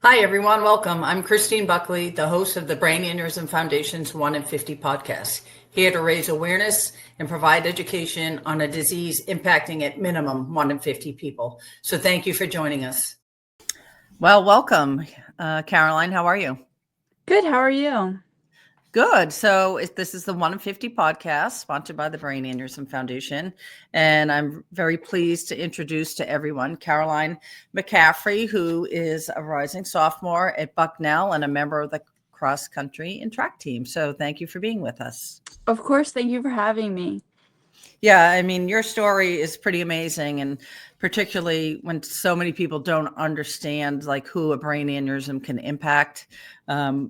Hi, everyone. Welcome. I'm Christine Buckley, the host of the Brain Aneurysm Foundation's 1 in 50 podcast, here to raise awareness and provide education on a disease impacting at minimum 1 in 50 people. So thank you for joining us. Well, welcome, Caroline. How are you? Good. How are you? Good. So this is the 1 in 50 podcast sponsored by the Brain Aneurysm Foundation. And I'm very pleased to introduce to everyone Caroline McCaffrey, who is a rising sophomore at Bucknell and a member of the cross country and track team. So thank you for being with us. Of course. Thank you for having me. Yeah, I mean, your story is pretty amazing, and particularly when so many people don't understand like who a brain aneurysm can impact.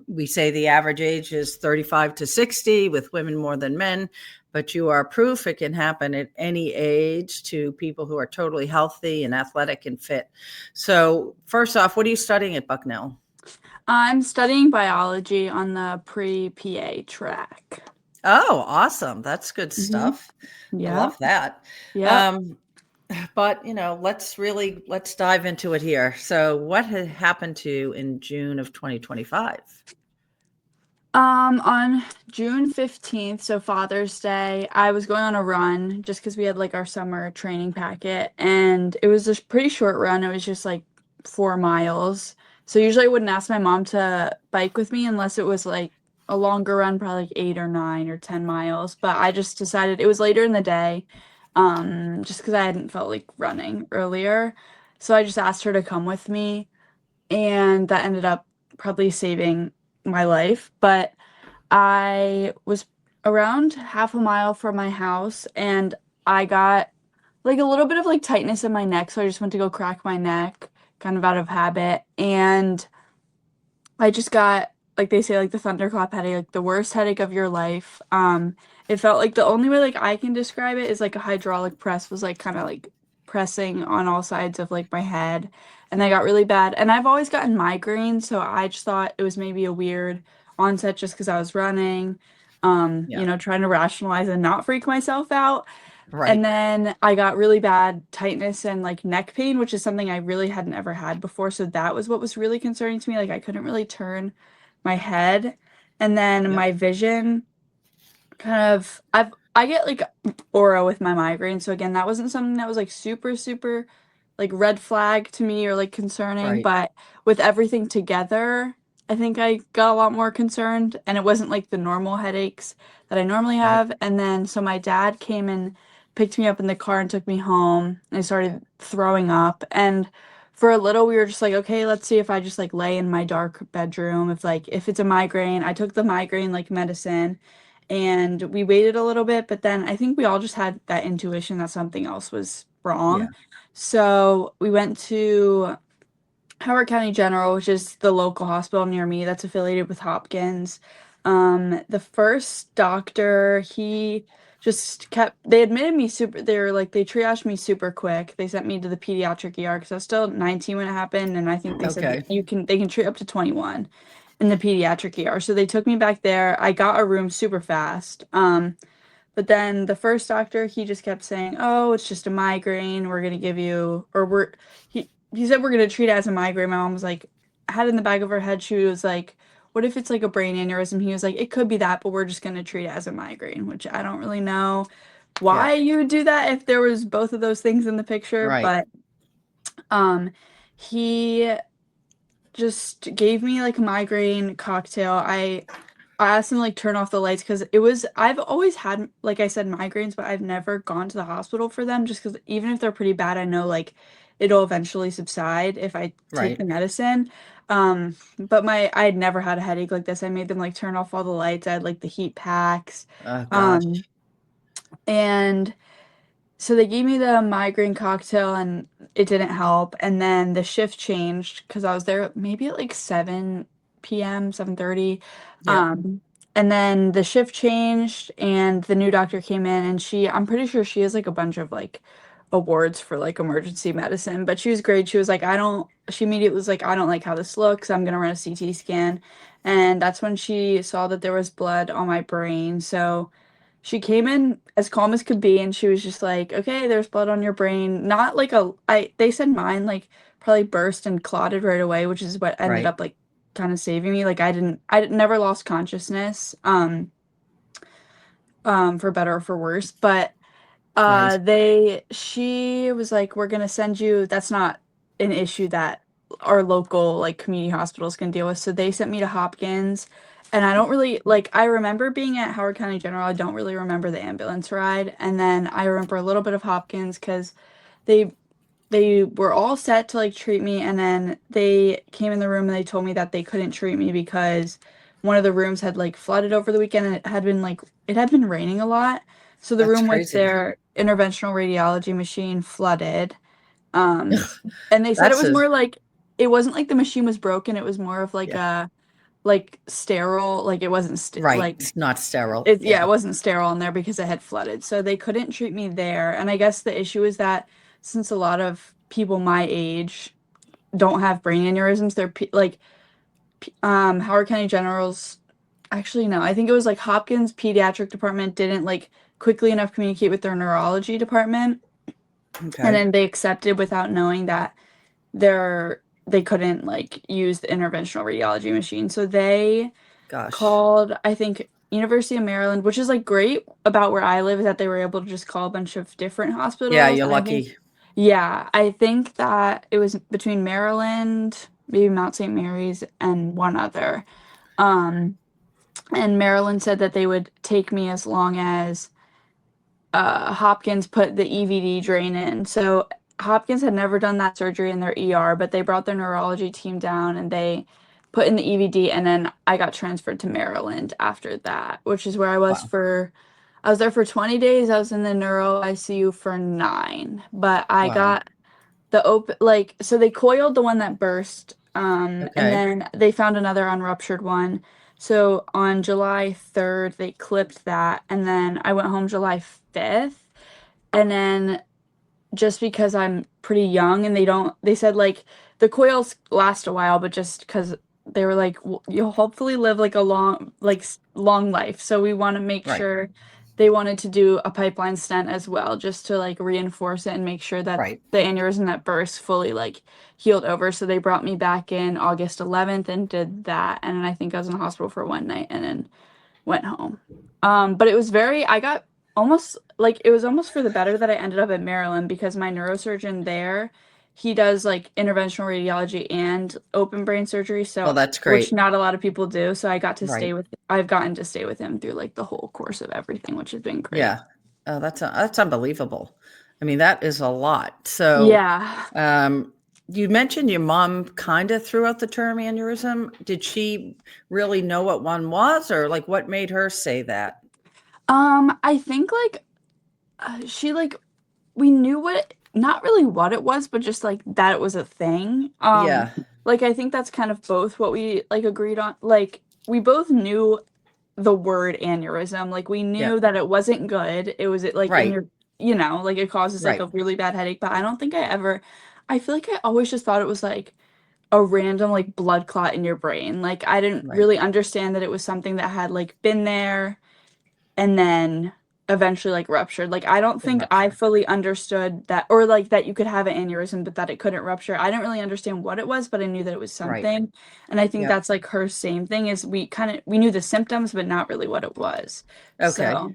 We say the average age is 35 to 60, with women more than men, but you are proof it can happen at any age to people who are totally healthy and athletic and fit. So first off, what are you studying at Bucknell? I'm studying biology on the pre-PA track. Oh, awesome. That's good stuff. Yeah. I love that. Yeah. But, let's dive into it here. So what had happened to you in June of 2025? On June 15th, so Father's Day, I was going on a run just because we had like our summer training packet, and it was a pretty short run. It was just like 4 miles. So usually I wouldn't ask my mom to bike with me unless it was like a longer run, probably like 8 or 9 or 10 miles. But I just decided it was later in the day, just because I hadn't felt like running earlier. So I just asked her to come with me, and that ended up probably saving my life. But I was around half a mile from my house, and I got like a little bit of like tightness in my neck. So I just went to go crack my neck, kind of out of habit. And I just got, like they say, like the thunderclap headache, like the worst headache of your life. It felt like the only way like I can describe it is like a hydraulic press was like kind of like pressing on all sides of like my head, and they got really bad. And I've always gotten migraines, so I just thought it was maybe a weird onset just because I was running, trying to rationalize and not freak myself out. Right. And then I got really bad tightness and like neck pain, which is something I really hadn't ever had before. So that was what was really concerning to me. Like I couldn't really turn my head. And then my vision kind of I get like aura with my migraine. So again, that wasn't something that was like super, super like red flag to me or like concerning. Right. But with everything together, I think I got a lot more concerned, and it wasn't like the normal headaches that I normally have. And then so my dad came and picked me up in the car and took me home, and I started throwing up. And for a little we were just like, okay, let's see if I just like lay in my dark bedroom, if it's a migraine. I took the migraine like medicine, and we waited a little bit, but then I think we all just had that intuition that something else was wrong. Yeah. So we went to Howard County General, which is the local hospital near me that's affiliated with Hopkins. The first doctor, he just they admitted me they triaged me super quick. They sent me to the pediatric ER because I was still 19 when it happened, and I think they said they can treat up to 21 in the pediatric ER. So they took me back there. I got a room super fast. But then the first doctor, he just kept saying, "Oh, it's just a migraine. We're gonna give you," he said we're gonna treat it as a migraine. My mom was like, had in the back of her head, she was like, "What if it's like a brain aneurysm?" He was like, "It could be that, but we're just gonna treat it as a migraine," which I don't really know why you would do that if there was both of those things in the picture. Right. But he just gave me like a migraine cocktail. I asked him to like turn off the lights because I've always had, like I said, migraines, but I've never gone to the hospital for them just because even if they're pretty bad, I know like it'll eventually subside if I take the medicine. But I had never had a headache like this. I made them like turn off all the lights. I had like the heat packs. Oh, gosh. And so they gave me the migraine cocktail and it didn't help. And then the shift changed because I was there maybe at like 7 p.m., 7:30. And then the shift changed and the new doctor came in, and I'm pretty sure she has like a bunch of like awards for like emergency medicine, but she was great. She was like, she immediately was like, "I don't like how this looks. I'm gonna run a CT scan." And that's when she saw that there was blood on my brain. So she came in as calm as could be, and she was just like, okay, there's blood on your brain. Not like they said mine like probably burst and clotted right away, which is what ended Right. up like kind of saving me. Like never lost consciousness, for better or for worse. But Right. she was like, we're gonna send you, that's not an issue that our local like community hospitals can deal with. So they sent me to Hopkins. And I don't really like, I remember being at Howard County General. I don't really remember the ambulance ride. And then I remember a little bit of Hopkins because they they were all set to like treat me, and then they came in the room and they told me that they couldn't treat me because one of the rooms had like flooded over the weekend, and it had been raining a lot. So the That's room with crazy. their interventional radiology machine flooded. Um and they said it That's was a, more like, it wasn't like the machine was broken, it was more of like yeah, a like sterile, like it wasn't right. like It's not sterile. it, yeah, Yeah. it wasn't sterile in there because it had flooded. So they couldn't treat me there. And I guess the issue is that since a lot of people my age don't have brain aneurysms, Howard County General's, actually no, I think it was like Hopkins pediatric department didn't like quickly enough communicate with their neurology department. And Okay. then they accepted without knowing that they couldn't like use the interventional radiology machine. So they Gosh. called, I think, University of Maryland, which is like great about where I live is that they were able to just call a bunch of different Yeah, hospitals. you're And I think, lucky. yeah, I think that it was between Maryland, maybe Mount St. Mary's, and one other. Um, and Maryland said that they would take me as long as Hopkins put the EVD drain in. So Hopkins had never done that surgery in their ER, but they brought their neurology team down and they put in the EVD, and then I got transferred to Maryland after that, which is where Wow. I was there for 20 days. I was in the neuro ICU for 9, but I Wow. got the open, like, so they coiled the one that burst, and Okay. then they found another unruptured one. So on July 3rd, they clipped that, and then I went home July 5th. And then just because I'm pretty young and they said like the coils last a while, but just because they were like, You'll hopefully live like a long life." So we want to make Right. sure, they wanted to do a pipeline stent as well, just to like reinforce it and make sure that Right. the aneurysm that burst fully like healed over. So they brought me back in August 11th and did that. And then I think I was in the hospital for one night and then went home. But it was I got almost like, it was almost for the better that I ended up at Maryland because my neurosurgeon there, he does like interventional radiology and open brain surgery, Oh, so that's which great. not a lot of people do. So Right. I've gotten to stay with him through like the whole course of everything, which has been great. Yeah. Oh, that's unbelievable. I mean, that is a lot. So, Yeah. um, you mentioned your mom kind of threw out the term aneurysm. Did she really know what one was, or like what made her say that? I think like she like we knew not really what it was, but just like that it was a thing. Yeah. Like I think that's kind of both what we like agreed on. Like we both knew the word aneurysm. Like we Yeah. knew that it wasn't good. It was like in Right. your, like it causes like Right. a really bad headache. But I don't think I feel like I always just thought it was like a random like blood clot in your brain. Like I didn't Right. really understand that it was something that had like been there and then eventually like ruptured. Like I don't Been think I ruptured. fully understood that, or like that you could have an aneurysm but that it couldn't rupture. I didn't really understand what it was, but I knew that it was Right. something. And I think Yep. that's like her same thing, is we knew the symptoms but not really what it was. Okay. So,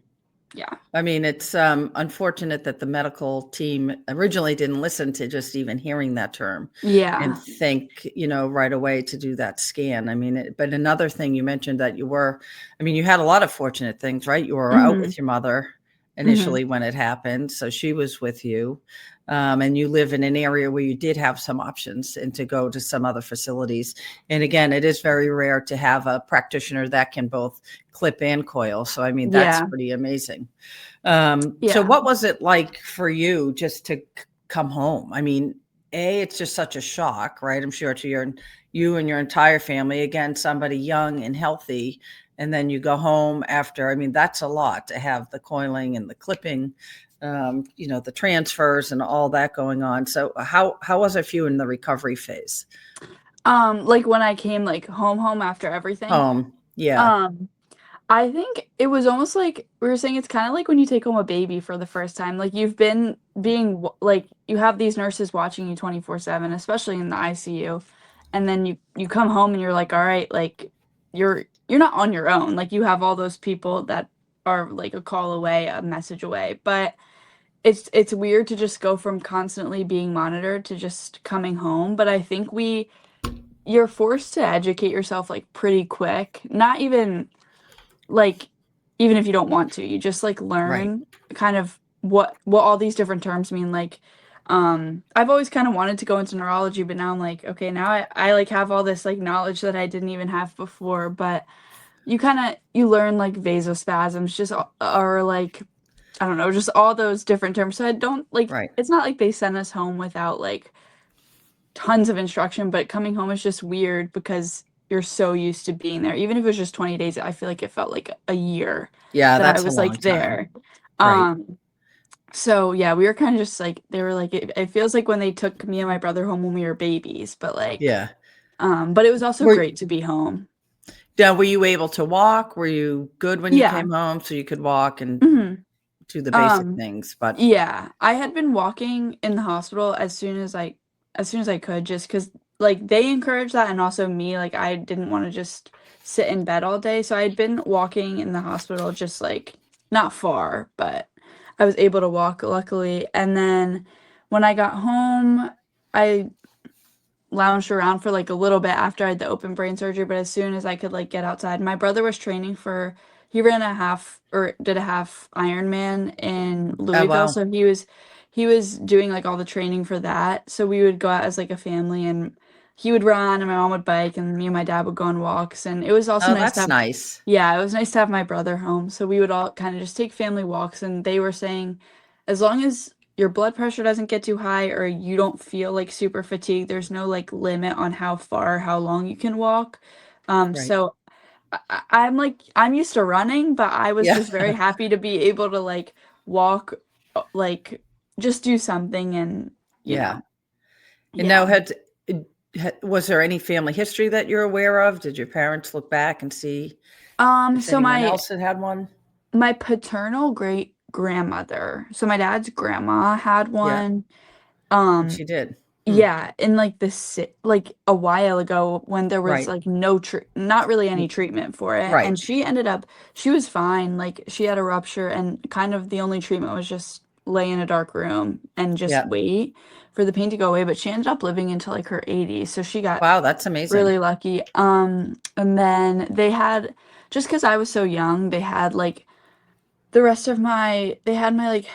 yeah. I mean, it's unfortunate that the medical team originally didn't listen to just even hearing that term and Yeah. think, right away to do that scan. I mean, but another thing you mentioned that you had a lot of fortunate things, right? You were out Mhm. with your mother Mhm. initially when it happened. So she was with you. And you live in an area where you did have some options and to go to some other facilities. And again, it is very rare to have a practitioner that can both clip and coil. So, I mean, that's Yeah. pretty amazing. So Yeah. what was it like for you just to come home? I mean, it's just such a shock, right? I'm sure to you and your entire family, again, somebody young and healthy, and then you go home after. I mean, that's a lot to have the coiling and the clipping, the transfers and all that going on. So how was it for you in the recovery phase? Like when I came like home after everything. Home. Yeah. Um I think it was almost like we were saying it's kind of like when you take home a baby for the first time. Like you've been like you have these nurses watching you 24/7, especially in the ICU. And then you come home and you're like, all right, like you're not on your own. Like you have all those people that are like a call away, a message away. But it's weird to just go from constantly being monitored to just coming home. But I think you're forced to educate yourself like pretty quick. Not even like even if you don't want to, you just like Right. learn kind of what all these different terms mean. Like I've always kind of wanted to go into neurology, but now I'm like, okay, now I like have all this like knowledge that I didn't even have before. But you learn like vasospasms just or like I don't know, just all those different terms. So I don't like Right. it's not like they send us home without like tons of instruction, but coming home is just weird because you're so used to being there. Even if it was just 20 days, I feel like it felt like a year Yeah, that I that's a was long like time. there. Right. So yeah, we were kind of just like they were like it feels like when they took me and my brother home when we were babies, but like Yeah. but it was also Were great to be home. Now, were you able to walk? Were you good when you Yeah. came home so you could walk and hmm do the basic Um things? But yeah, I had been walking in the hospital as soon as I could just cuz like they encouraged that and also me like I didn't want to just sit in bed all day. So I had been walking in the hospital just like not far, but I was able to walk luckily. And then when I got home, I lounged around for like a little bit after I had the open brain surgery, but as soon as I could like get outside, my brother was training for he ran a half or did a half Ironman in oh Louisville, wow, so he was doing like all the training for that. So we would go out as like a family and he would run and my mom would bike and me and my dad would go on walks and it was also oh nice to that's have nice. yeah, it was nice to have my brother home. So we would all kind of just take family walks and they were saying as long as your blood pressure doesn't get too high or you don't feel like super fatigued, there's no like limit on how far, how long you can walk. Right. So I'm like I'm used to running, but I was Yeah. just very happy to be able to like walk, like just do something and Yeah. And now, yeah. was there any family history that you're aware of? Did your parents look back and see if So anyone else had had one? my paternal great grandmother, so my dad's grandma had Yeah. one. And Um, she did. Hmm. Yeah, in like like a while ago when there was Right. like not really any N- treatment for it. Right. And she was fine. Like she had a rupture and kind of the only treatment was just lay in a dark room and just Yeah. wait for the pain to go away. But she ended up living until like her 80s. So she got Wow, that's amazing. really lucky. And then just because I was so young, they had like they had my like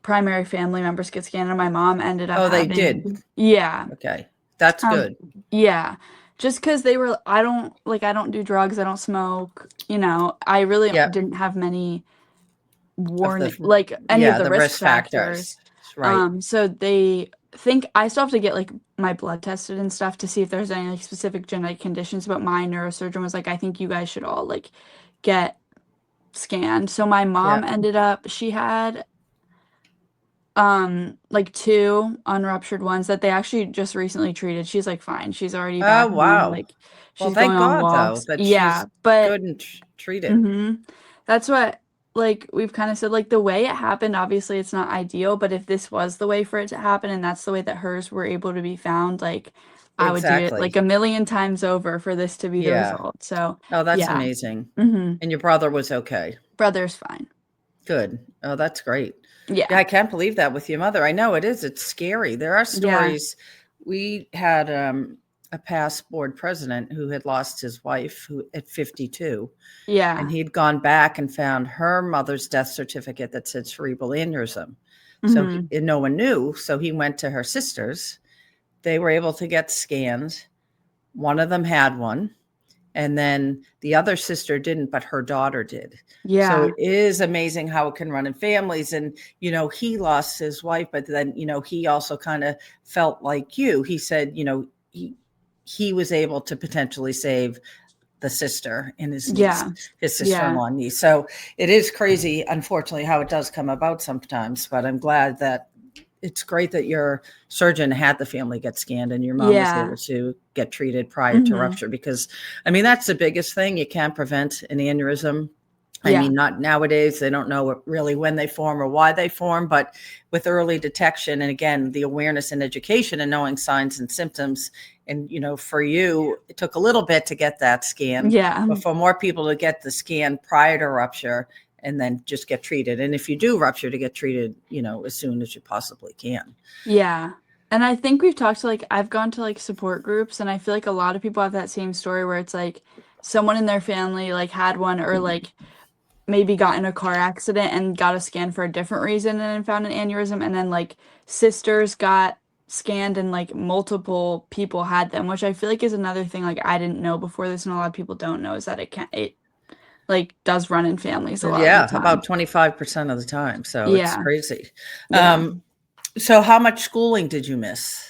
primary family members get scanned and my mom ended up Oh, they did. having yeah Okay. That's um good. yeah just because I don't do drugs, I don't smoke, I really Yeah. didn't have many Of warning the like any of Yeah, the the risk risk factors. factors. Right. So they think I still have to get like my blood tested and stuff to see if there's any like specific genetic conditions, but my neurosurgeon was like I think you guys should all like get scanned. So my Yeah. mom ended up she had like two unruptured ones that they actually just recently treated. She's like fine. She's already Oh, back home. wow. Like Well, she's going thank on God, though, walks. that Yeah, she's but good and treated. mhm. That's what like we've kind of said like the way it happened, obviously it's not ideal, but if this was the way for it to happen and that's the way that hers were able to be found, like I would do it like Exactly. a million times over for this to be the Yeah. result. So, Oh, that's yeah. amazing. Mhm. And your brother was okay. Brother's fine. Good. Oh, that's great. Yeah, Yeah. I can't believe that with your mother. I know it is. It's scary. There are Yeah. stories. We had a past board president who had lost his wife at 52, and Yeah. he'd gone back and found her mother's death certificate that said cerebral aneurysm. So Mhm. and no one knew. So he went to her sisters. They were able to get scanned. One of them had one. And then the other sister didn't, but her daughter did. So it Yeah. is amazing how it can run in families. And, he lost his wife, but then, he also kind of felt like you. He said, he was able to potentially save the sister and his niece, Yeah. his Yeah. sister-in-law niece. So it is crazy, unfortunately, how it does come about sometimes. But I'm glad that it's great that your surgeon had the family get scanned and your mom was able Yeah. to get treated prior to Mhm. rupture because, I mean, that's the biggest thing. You can't prevent an aneurysm I Yeah. mean, not nowadays, they don't know really when they form or why they form, but with early detection and again, the awareness and education and knowing signs and symptoms. And, for you, it took a little bit to get that scan, Yeah. but for more people to get the scan prior to rupture and then just get treated. And if you do rupture, to get treated, as soon as you possibly can. Yeah. And I think we've talked to I've gone to support groups, and I feel like a lot of people have that same story where it's someone in their family had one, or maybe got in a car accident and got a scan for a different reason and then found an aneurysm, and then sisters got scanned and multiple people had them, which I feel like is another thing I didn't know before this, and a lot of people don't know, is that it does run in families a lot of the Yeah, time. about 25% of the time. So it's Yeah. crazy. Yeah. So how much schooling did you miss?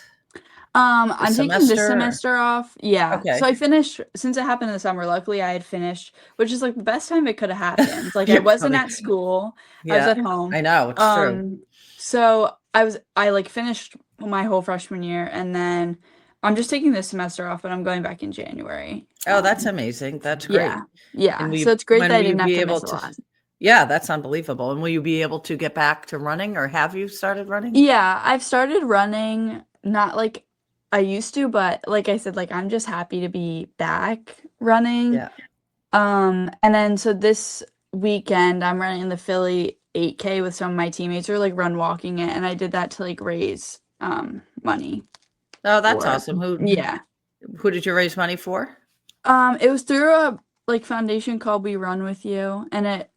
I'm taking this semester? semester off. Yeah. Okay. So I finished, since it happened in the summer, luckily I had finished, which is the best time it could have happened. I You're wasn't funny. at school. I was Yeah, at home. I know, it's true. So I finished my whole freshman year, and then I'm just taking this semester off, but I'm going back in January. Oh, that's amazing. That's great. Yeah. Yeah. And So it's great when that I will you didn't have be to able miss a to? lot. Yeah, that's unbelievable. And will you be able to get back to running, or have you started running? Yeah, I've started running, not like I used to, but like I said, I'm just happy to be back running. Yeah. And then so this weekend I'm running in the Philly 8K with some of my teammates, or run walking it, and I did that to raise money. Oh, that's for- awesome. Yeah. Who did you raise money for? It was through a foundation called We Run With You, and it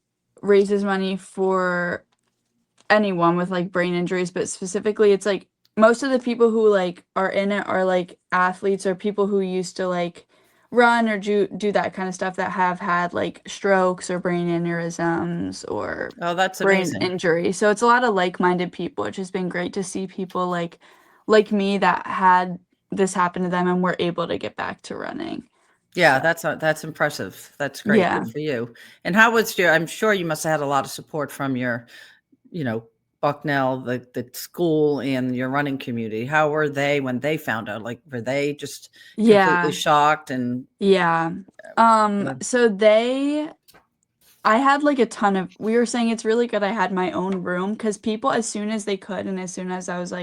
raises money for anyone with brain injuries, but specifically it's most of the people who are in it are athletes, or people who used to run or do that kind of stuff, that have had strokes or brain aneurysms or Oh, that's brain amazing. injury. So it's a lot of like-minded people, which has been great to see people like me that had this happen to them and were able to get back to running. Yeah, So, that's impressive. That's great. yeah. Good for you. And how was I'm sure you must have had a lot of support from your, Bucknell, the school and your running community. How were they when they found out? Were they just Yeah. completely shocked? And Yeah. So I had a ton of, we were saying it's really good I had my own room, because people, as soon as they could, and as soon as I was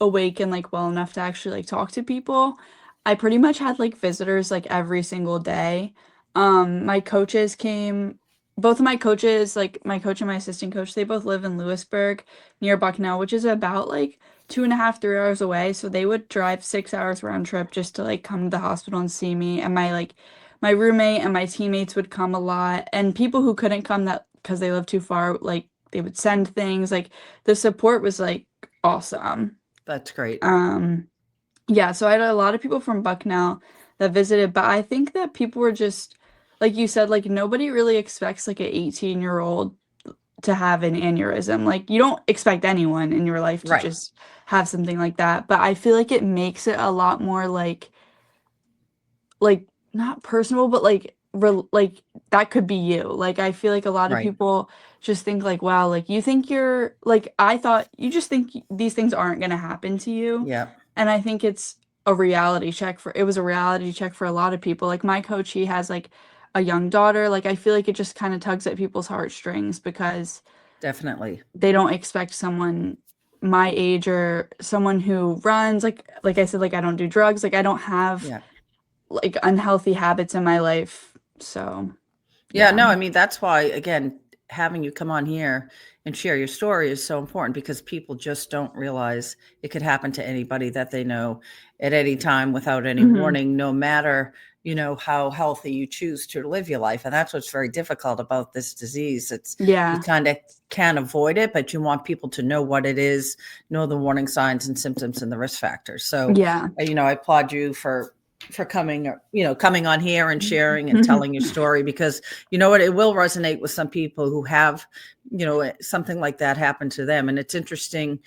awake and well enough to actually talk to people, I pretty much had visitors every single day. My coaches came, both of my coaches, my coach and my assistant coach, they both live in Lewisburg near Bucknell, which is about 2.5, 3 hours away. So they would drive 6 hours round trip just to come to the hospital and see me. And my roommate and my teammates would come a lot, and people who couldn't come, that because they lived too far, they would send things. The support was awesome. that's great. Yeah, so I had a lot of people from Bucknell that visited, but I think that people were just, like you said, nobody really expects an 18-year-old to have an aneurysm. You don't expect anyone in your life to Right. just have something like that, but I feel it makes it a lot more not personal, but that could be you. I feel a lot of Right. people just think wow, you think you're I thought you just think these things aren't going to happen to you. Yeah. And I think it was a reality check for a lot of people. My coach, he has a young daughter. I feel it just kind of tugs at people's heartstrings, because Definitely. they don't expect someone my age, or someone who runs, like I said, I don't do drugs, I don't have Yeah. unhealthy habits in my life. So Yeah, no, I mean, that's why, again, having you come on here and share your story is so important, because people just don't realize it could happen to anybody that they know at any time without any Mhm. warning, no matter, how healthy you choose to live your life. And that's what's very difficult about this disease. You Yeah. kind of can't avoid it, but you want people to know what it is, know the warning signs and symptoms and the risk factors. So, Yeah. I applaud you for coming, coming on here and sharing and telling your story, because you know what, it will resonate with some people who have, something like that happen to them. And it's interesting,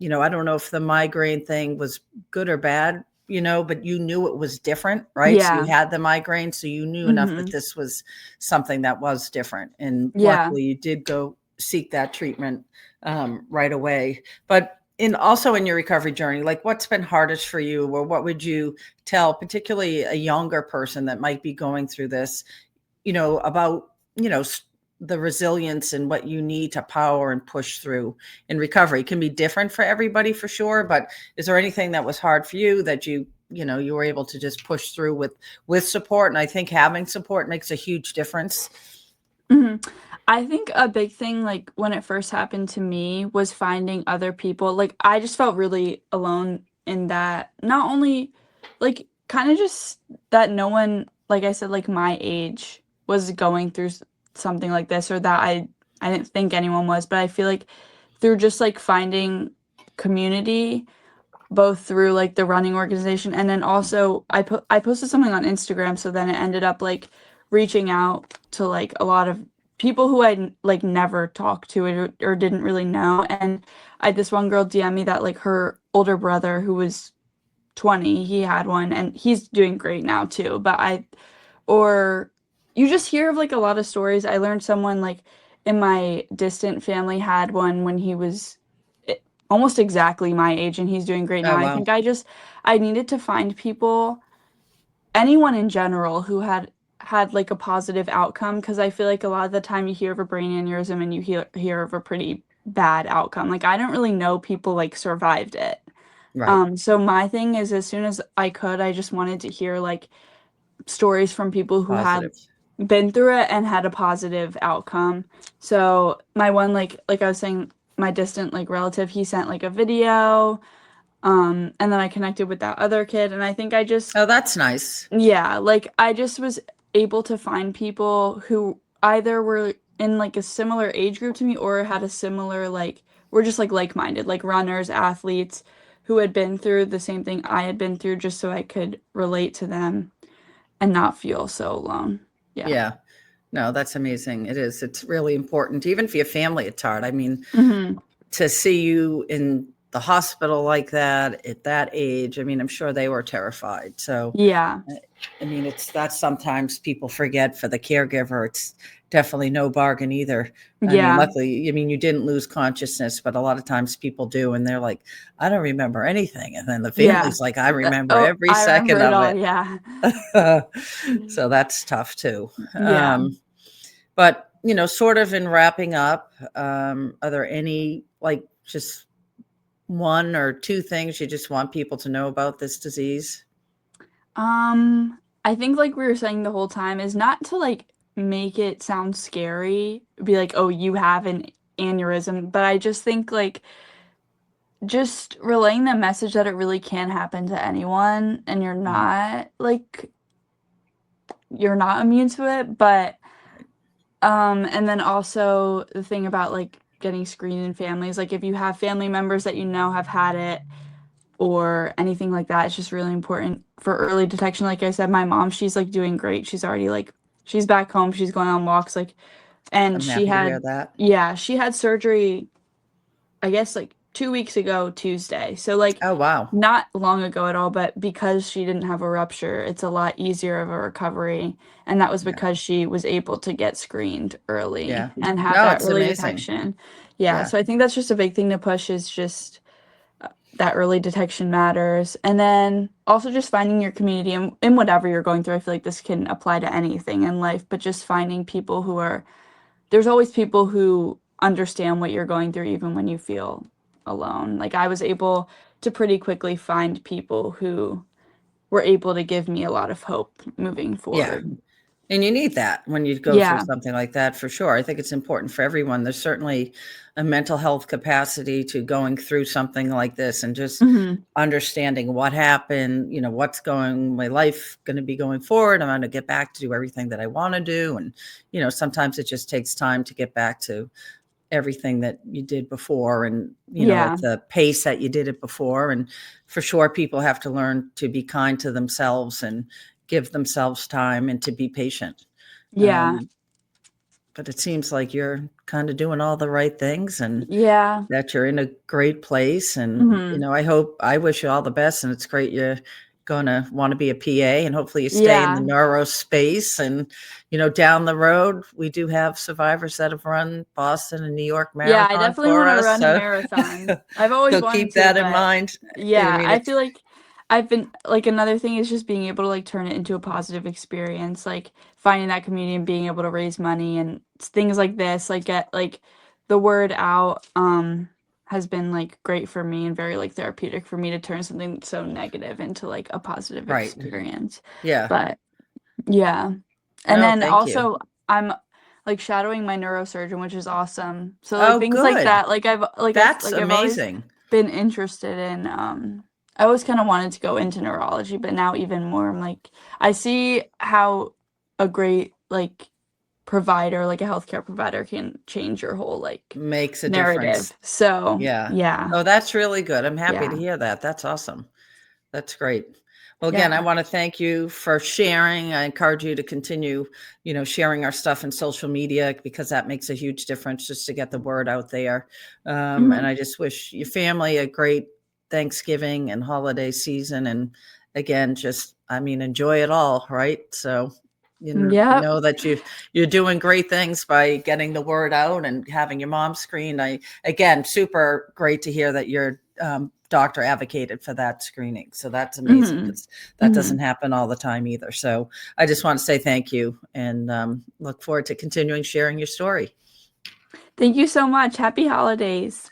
I don't know if the migraine thing was good or bad, but you knew it was different, right? So you Yeah. had the migraine, so you knew enough that Mhm. this was something that was different. And Yeah. luckily you did go seek that treatment right away. But also in your recovery journey, what's been hardest for you, or what would you tell particularly a younger person that might be going through this, about, the resilience and what you need to power and push through in recovery. It can be different for everybody for sure, but is there anything that was hard for you that you were able to just push through with support? And I think having support makes a huge difference. Mm-hmm. I think a big thing, like when it first happened to me, was finding other people. Like I just felt really alone in that, not only like kind of just that no one, like I said, like my age was going through something like this, or that I didn't think anyone was, but I feel like through just like finding community, both through like the running organization, and then also I posted something on Instagram, so then it ended up like reaching out to like a lot of people who I like never talked to, or didn't really know. And I had this one girl DM me that like her older brother, who was 20, he had one, and he's doing great now too. But or you just hear of like a lot of stories. I learned someone like in my distant family had one when he was almost exactly my age, and he's doing great now. Oh, wow. I think I needed to find people, anyone in general, who had like a positive outcome, because I feel like a lot of the time you hear of a brain aneurysm and you hear of a pretty bad outcome. Like I don't really know people like survived it. Right. So my thing is, as soon as I could, I just wanted to hear like stories from people who had Positive. been through it and had a positive outcome. So my one, like I was saying, my distant like relative, he sent like a video, and then I connected with that other kid, and I think I just, Oh, that's nice. yeah, like I just was able to find people who either were in like a similar age group to me, or had a similar like, we're just like-minded, like runners, athletes who had been through the same thing I had been through, just so I could relate to them and not feel so alone. Yeah. No, that's amazing. It is. It's really important. Even for your family, it's hard. I mean, Mm-hmm. to see you in the hospital like that at that age, I mean, I'm sure they were terrified. So, Yeah. I mean, that's sometimes people forget for the caregiver. It's definitely no bargain either. I mean, Yeah. luckily, I mean, you didn't lose consciousness, but a lot of times people do, and they're like, I don't remember anything. And then the Yeah. family's like, I remember Oh, every I second remember it of all. it. Yeah. So that's tough too. Yeah. But, sort of in wrapping up, are there any like just one or two things you just want people to know about this disease? I think like we were saying the whole time is not to like make it sound scary, be like, oh, you have an aneurysm, but I just think like just relaying the message that it really can happen to anyone, and you're not immune to it. But and then also the thing about like getting screened in families, like if you have family members that have had it or anything like that, it's just really important for early detection. Like I said, my mom, she's like doing great. She's already like, she's back home, she's going on walks, like, and I'm happy to hear that. she had surgery, I guess like 2 weeks ago Tuesday. So like Oh, wow. not long ago at all, but because she didn't have a rupture, it's a lot easier of a recovery. And that was Yeah. because she was able to get screened early Yeah. and have No, that it's early amazing. detection. Yeah. Yeah. So I think that's just a big thing to push, is just that early detection matters. And then also just finding your community in whatever you're going through. I feel like this can apply to anything in life, but just finding people there's always people who understand what you're going through, even when you feel alone. Like I was able to pretty quickly find people who were able to give me a lot of hope moving Yeah. forward. And you need that when you go through Yeah. something like that, for sure. I think it's important for everyone. There's certainly a mental health capacity to going through something like this and just Mm-hmm. understanding what happened, what's my life going to be going forward. I'm going to get back to do everything that I want to do. And, sometimes it just takes time to get back to everything that you did before, and, Yeah. at the pace that you did it before. And for sure, people have to learn to be kind to themselves and give themselves time and to be patient. Yeah. But it seems like you're kind of doing all the right things, and Yeah. that you're in a great place. And, Mm-hmm. I wish you all the best. And it's great you're going to want to be a PA, and hopefully you stay in the Yeah. neuro space. And, down the road, we do have survivors that have run Boston and New York Yeah, I Marathon definitely for want to us. run a So marathon. I've always so wanted keep to, that in but mind. I yeah, mean, I it's, feel like I've been like another thing is just being able to like turn it into a positive experience, like finding that community and being able to raise money and things like this, like get like the word out has been like great for me and very like therapeutic for me to turn something so negative into like a positive Right. experience. Yeah. But yeah. And No, then thank you. also I'm like shadowing my neurosurgeon, which is awesome. So like Oh, things like good. that, That's I've always amazing. been interested in I always kind of wanted to go into neurology, but now even more I'm like I see how a great like provider, like a healthcare provider can change your whole like Makes a difference. narrative. So, Yeah. yeah. Oh, that's really good. I'm happy to Yeah. hear that. That's awesome. That's great. Well, again, I Yeah. want to thank you for sharing. I encourage you to continue, sharing our stuff in social media because that makes a huge difference just to get the word out there. And Mhm. I just wish your family a great Thanksgiving and holiday season. And again, enjoy it all, right? So, Yep. know that you're doing great things by getting the word out and having your mom screened. Again, super great to hear that your doctor advocated for that screening. So that's amazing Mhm. because that doesn't Mhm. happen all the time either. So I just want to say thank you and look forward to continuing sharing your story. Thank you so much. Happy holidays.